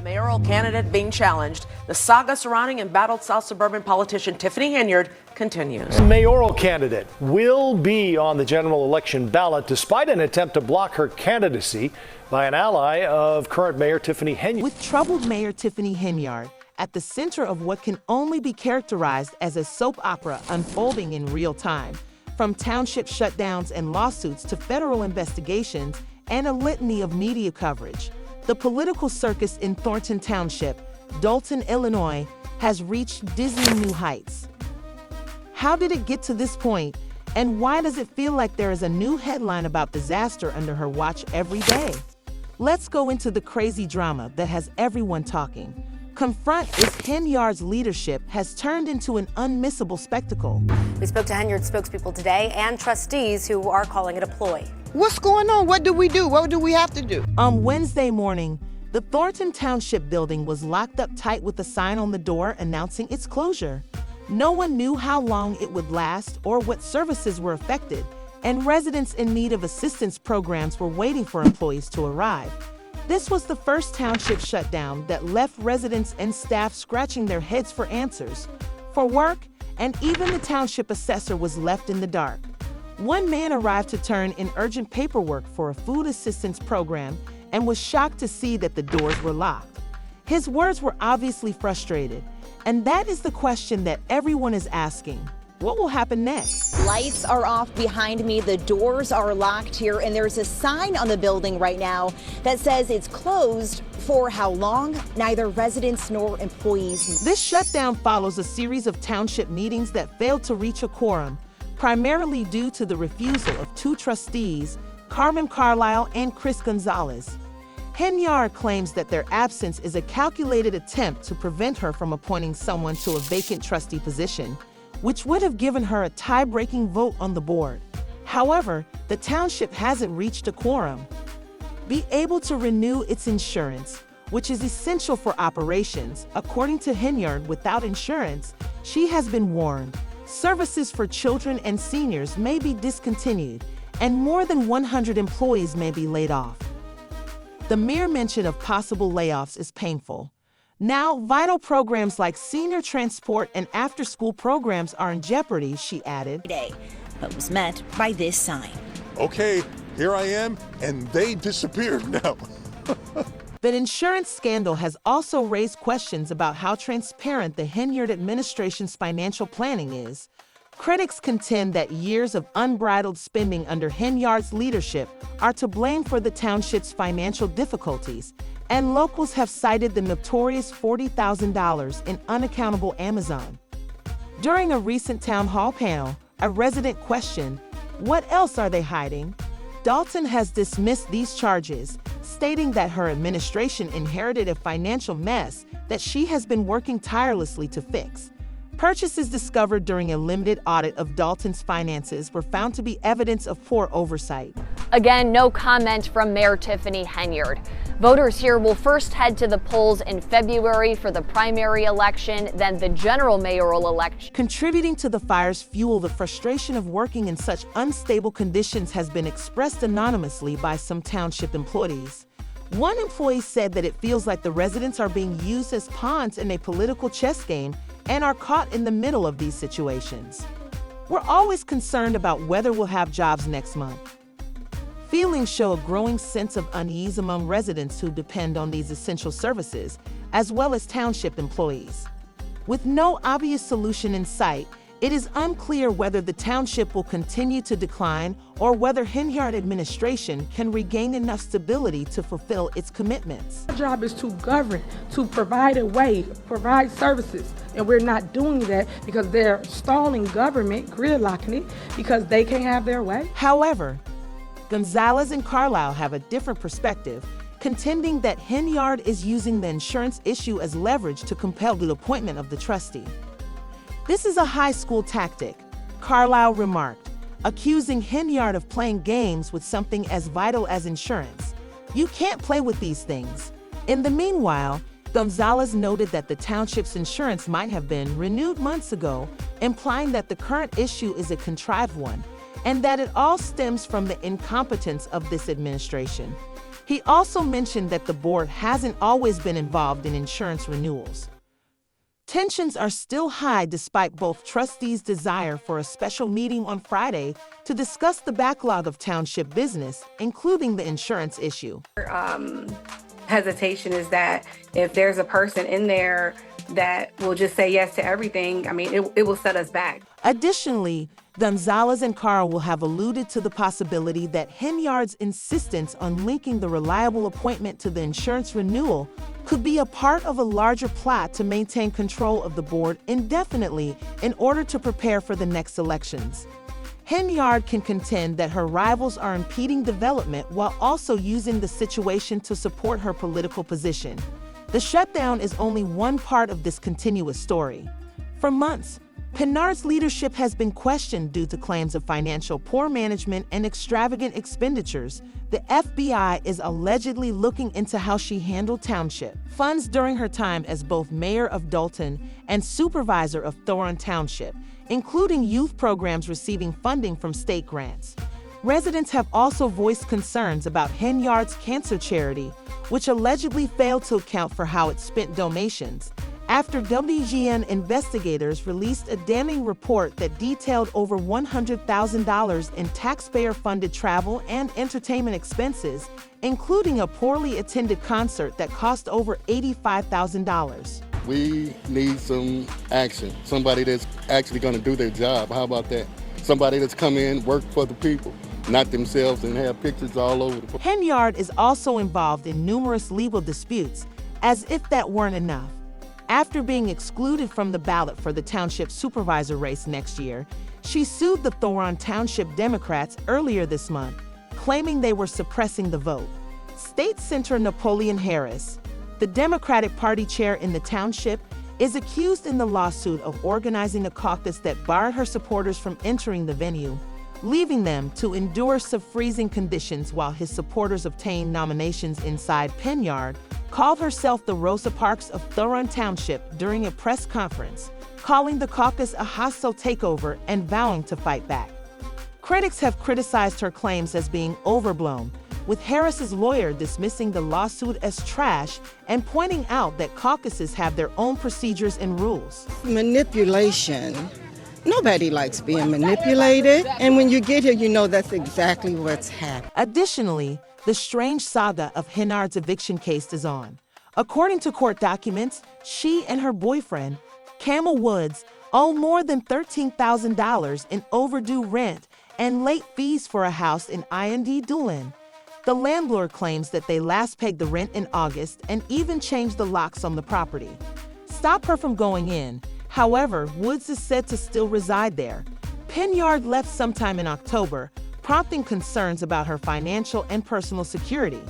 A mayoral candidate being challenged. The saga surrounding embattled South suburban politician Tiffany Henyard continues. The mayoral candidate will be on the general election ballot despite an attempt to block her candidacy by an ally of current Mayor Tiffany Henyard. With troubled Mayor Tiffany Henyard at the center of what can only be characterized as a soap opera unfolding in real time, from township shutdowns and lawsuits to federal investigations and a litany of media coverage, the political circus in Thornton Township, Dalton, Illinois, has reached dizzying new heights. How did it get to this point, and why does it feel like there is a new headline about disaster under her watch every day? Let's go into the crazy drama that has everyone talking. Confront is Henyard's leadership has turned into an unmissable spectacle. We spoke to Henyard's spokespeople today and trustees who are calling it a ploy. What's going on? What do we do? What do we have to do? On Wednesday morning, the Thornton Township building was locked up tight with a sign on the door announcing its closure. No one knew how long it would last or what services were affected, and residents in need of assistance programs were waiting for employees to arrive. This was the first township shutdown that left residents and staff scratching their heads for answers, for work, and even the township assessor was left in the dark. One man arrived to turn in urgent paperwork for a food assistance program and was shocked to see that the doors were locked. His words were obviously frustrated, and that is the question that everyone is asking. What will happen next? Lights are off behind me, the doors are locked here, and there's a sign on the building right now that says it's closed. For how long? Neither residents nor employees know. This shutdown follows a series of township meetings that failed to reach a quorum, primarily due to the refusal of two trustees, Carmen Carlisle and Chris Gonzalez. Henyard claims that their absence is a calculated attempt to prevent her from appointing someone to a vacant trustee position, which would have given her a tie-breaking vote on the board. However, the township hasn't reached a quorum. Be able to renew its insurance, which is essential for operations. According to Henyard, without insurance, she has been warned, services for children and seniors may be discontinued, and more than 100 employees may be laid off. The mere mention of possible layoffs is painful. Now, vital programs like senior transport and after-school programs are in jeopardy, she added. Today, but was met by this sign. Okay, here I am, and they disappeared now. The insurance scandal has also raised questions about how transparent the Henyard administration's financial planning is. Critics contend that years of unbridled spending under Henyard's leadership are to blame for the township's financial difficulties, and locals have cited the notorious $40,000 in unaccountable Amazon. During a recent town hall panel, a resident questioned, "What else are they hiding?" Dalton has dismissed these charges, stating that her administration inherited a financial mess that she has been working tirelessly to fix. Purchases discovered during a limited audit of Dalton's finances were found to be evidence of poor oversight. Again, no comment from Mayor Tiffany Henyard. Voters here will first head to the polls in February for the primary election, then the general mayoral election. Contributing to the fire's fuel, the frustration of working in such unstable conditions has been expressed anonymously by some township employees. One employee said that it feels like the residents are being used as pawns in a political chess game and are caught in the middle of these situations. We're always concerned about whether we'll have jobs next month. Feelings show a growing sense of unease among residents who depend on these essential services, as well as township employees. With no obvious solution in sight, it is unclear whether the township will continue to decline or whether Henyard administration can regain enough stability to fulfill its commitments. Our job is to govern, to provide a way, provide services, and we're not doing that because they're stalling government, gridlocking it, because they can't have their way. However, Gonzalez and Carlisle have a different perspective, contending that Henyard is using the insurance issue as leverage to compel the appointment of the trustee. This is a high school tactic, Carlisle remarked, accusing Henyard of playing games with something as vital as insurance. You can't play with these things. In the meanwhile, Gonzalez noted that the township's insurance might have been renewed months ago, implying that the current issue is a contrived one, and that it all stems from the incompetence of this administration. He also mentioned that the board hasn't always been involved in insurance renewals. Tensions are still high despite both trustees' desire for a special meeting on Friday to discuss the backlog of township business, including the insurance issue. Hesitation is that if there's a person in there that will just say yes to everything, I mean, it will set us back. Additionally, Gonzalez and Carl will have alluded to the possibility that Henyard's insistence on linking the reliable appointment to the insurance renewal could be a part of a larger plot to maintain control of the board indefinitely in order to prepare for the next elections. Henyard can contend that her rivals are impeding development while also using the situation to support her political position. The shutdown is only one part of this continuous story. For months, Henyard's leadership has been questioned due to claims of financial poor management and extravagant expenditures. The FBI is allegedly looking into how she handled township funds during her time as both mayor of Dalton and supervisor of Thoron Township, including youth programs receiving funding from state grants. Residents have also voiced concerns about Henyard's cancer charity, which allegedly failed to account for how it spent donations, after WGN investigators released a damning report that detailed over $100,000 in taxpayer-funded travel and entertainment expenses, including a poorly attended concert that cost over $85,000. We need some action. Somebody that's actually going to do their job. How about that? Somebody that's come in, work for the people, not themselves, and have pictures all over the place. Henyard is also involved in numerous legal disputes, as if that weren't enough. After being excluded from the ballot for the township supervisor race next year, she sued the Thoron Township Democrats earlier this month, claiming they were suppressing the vote. State Senator Napoleon Harris, the Democratic Party chair in the township, is accused in the lawsuit of organizing a caucus that barred her supporters from entering the venue, leaving them to endure sub-freezing conditions while his supporters obtained nominations inside Henyard called herself the Rosa Parks of Thoron Township during a press conference, calling the caucus a hostile takeover and vowing to fight back. Critics have criticized her claims as being overblown, with Harris's lawyer dismissing the lawsuit as trash and pointing out that caucuses have their own procedures and rules. Manipulation. Nobody likes being manipulated, and when you get here, you know that's exactly what's happening. Additionally, the strange saga of Henyard's eviction case is on. According to court documents, she and her boyfriend, Camel Woods, owe more than $13,000 in overdue rent and late fees for a house in IND Doolin. The landlord claims that they last paid the rent in August and even changed the locks on the property. Stop her from going in. However, Woods is said to still reside there. Henyard left sometime in October, prompting concerns about her financial and personal security.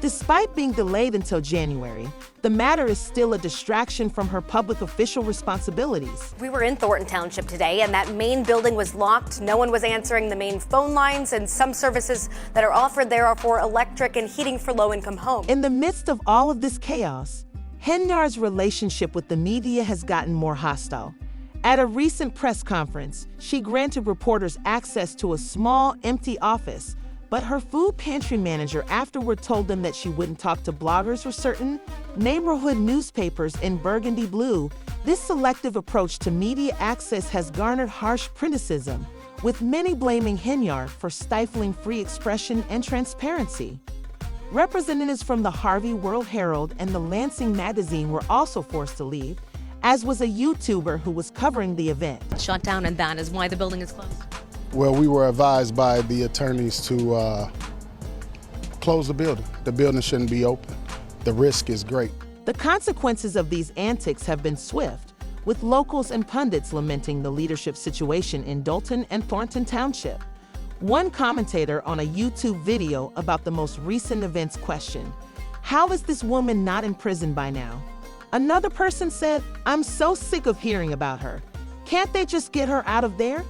Despite being delayed until January, the matter is still a distraction from her public official responsibilities. We were in Thornton Township today, and that main building was locked. No one was answering the main phone lines, and some services that are offered there are for electric and heating for low-income homes. In the midst of all of this chaos, Henyard's relationship with the media has gotten more hostile. At a recent press conference, she granted reporters access to a small, empty office, but her food pantry manager afterward told them that she wouldn't talk to bloggers or certain neighborhood newspapers in Burgundy Blue. This selective approach to media access has garnered harsh criticism, with many blaming Henyard for stifling free expression and transparency. Representatives from the Harvey World Herald and the Lansing magazine were also forced to leave, as was a YouTuber who was covering the event. Shut down, and that is why the building is closed. Well, we were advised by the attorneys to close the building. The building shouldn't be open. The risk is great. The consequences of these antics have been swift, with locals and pundits lamenting the leadership situation in Dalton and Thornton Township. One commentator on a YouTube video about the most recent events questioned, "How is this woman not in prison by now?" Another person said, "I'm so sick of hearing about her. Can't they just get her out of there?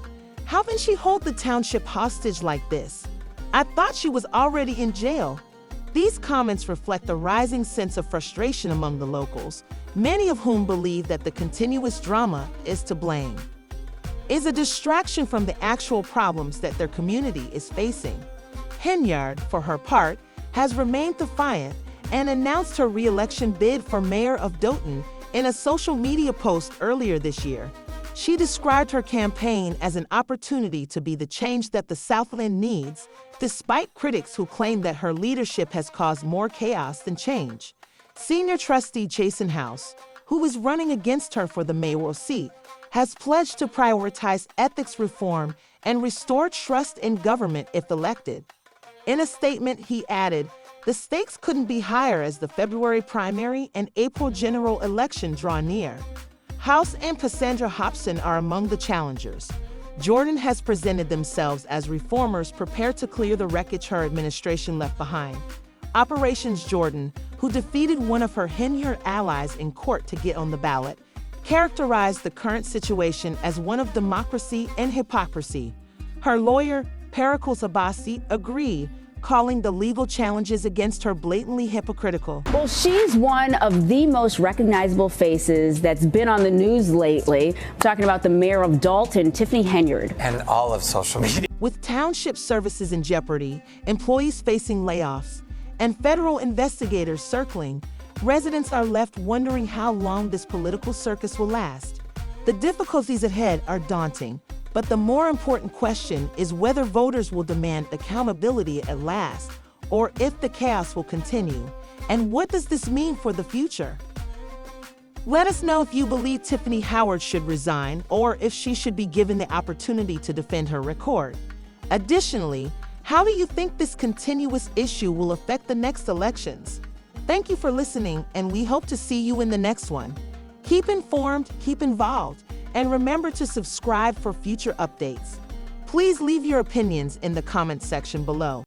How can she hold the township hostage like this? I thought she was already in jail." These comments reflect a rising sense of frustration among the locals, many of whom believe that the continuous drama is to blame, is a distraction from the actual problems that their community is facing. Henyard, for her part, has remained defiant and announced her re-election bid for mayor of Dothan in a social media post earlier this year. She described her campaign as an opportunity to be the change that the Southland needs, despite critics who claim that her leadership has caused more chaos than change. Senior trustee Jason House, who is running against her for the mayoral seat, has pledged to prioritize ethics reform and restore trust in government if elected. In a statement, he added, "The stakes couldn't be higher as the February primary and April general election draw near." House and Cassandra Hobson are among the challengers. Jordan has presented themselves as reformers prepared to clear the wreckage her administration left behind. Operations Jordan, who defeated one of her Henyard allies in court to get on the ballot, characterized the current situation as one of democracy and hypocrisy. Her lawyer, Pericles Abbasi, agreed, calling the legal challenges against her blatantly hypocritical. Well, she's one of the most recognizable faces that's been on the news lately. I'm talking about the mayor of Dalton, Tiffany Henyard. And all of social media. With township services in jeopardy, employees facing layoffs, and federal investigators circling, residents are left wondering how long this political circus will last. The difficulties ahead are daunting, but the more important question is whether voters will demand accountability at last, or if the chaos will continue. And what does this mean for the future? Let us know if you believe Tiffany Henyard should resign, or if she should be given the opportunity to defend her record. Additionally, how do you think this continuous issue will affect the next elections? Thank you for listening, and we hope to see you in the next one. Keep informed, keep involved, and remember to subscribe for future updates. Please leave your opinions in the comments section below.